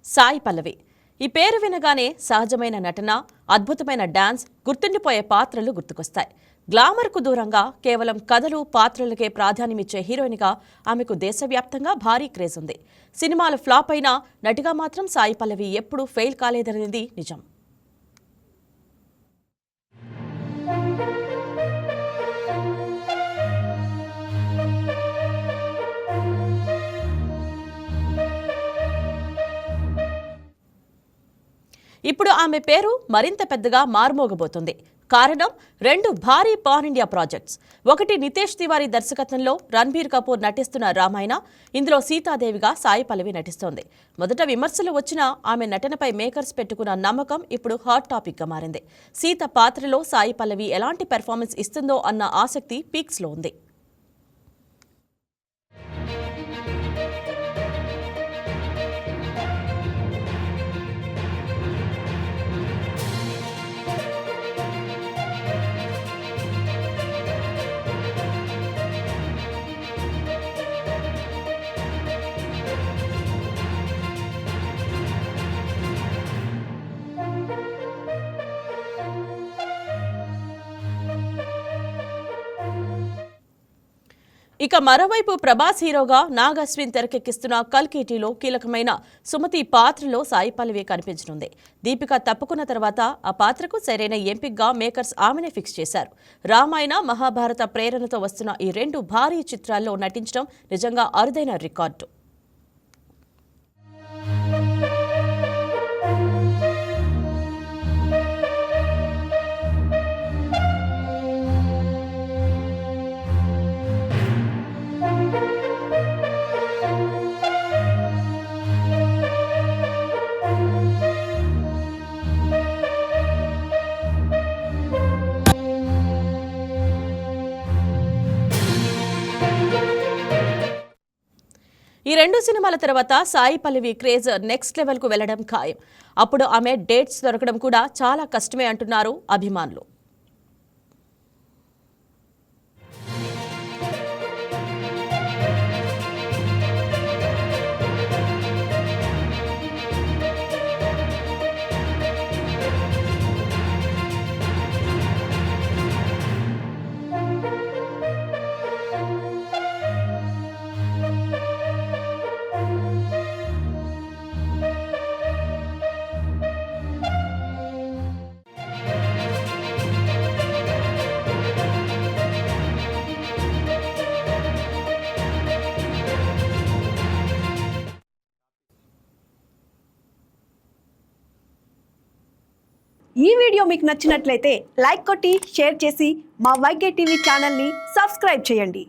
సాయి పల్లవి ఈ పేరు వినగానే సహజమైన నటన, అద్భుతమైన డాన్స్, గుర్తుండిపోయే పాత్రలు గుర్తుకొస్తాయి. గ్లామర్కు దూరంగా కేవలం కథలు, పాత్రలకే ప్రాధాన్యమిచ్చే హీరోయిన్గా ఆమెకు దేశవ్యాప్తంగా భారీ క్రేజ్ ఉంది. సినిమాలు ఫ్లాప్ అయినా నటిగా మాత్రం సాయి పల్లవి ఎప్పుడూ ఫెయిల్ కాలేదనేది నిజం. ఇప్పుడు ఆమె పేరు మరింత పెద్దగా మారుమోగబోతుంది. కారణం 2 భారీ పాన్ ఇండియా ప్రాజెక్ట్స్. ఒకటి నితేష్ తివారీ దర్శకత్వంలో రణబీర్ కపూర్ నటిస్తున్న రామాయణ. ఇందులో సీతాదేవిగా సాయి పల్లవి నటిస్తోంది. మొదట విమర్శలు వచ్చినా ఆమె నటనపై మేకర్స్ పెట్టుకున్న నమ్మకం ఇప్పుడు హాట్ టాపిక్ గా మారింది. సీత పాత్రలో సాయి పల్లవి ఎలాంటి పెర్ఫార్మెన్స్ ఇస్తుందో అన్న ఆసక్తి పీక్స్ లో ఉంది. ఇక మరోవైపు ప్రభాస్ హీరోగా నాగ్ అశ్విన్ తెరకెక్కిస్తున్న కల్కిటీలో కీలకమైన సుమతి పాత్రలో సాయి పల్లవి కనిపించనుంది. దీపిక తప్పుకున్న తర్వాత ఆ పాత్రకు సరైన ఎంపికగా మేకర్స్ ఆమెనే ఫిక్స్ చేశారు. రామాయణ, మహాభారత ప్రేరణతో వస్తున్న ఈ 2 భారీ చిత్రాల్లో నటించడం నిజంగా అరుదైన రికార్డు. ఈ 2 సినిమాల తర్వాత Sai Pallavi craze next level కు వెళ్లడం ఖాయం. అప్పుడు ఆమె డేట్స్ దొరకడం కూడా చాలా కష్టమే అంటున్నారు అభిమానులు. ఈ వీడియో మీకు నచ్చినట్లయితే లైక్ కొట్టి షేర్ చేసి మా వైకే టీవీ ఛానల్ని సబ్స్క్రైబ్ చేయండి.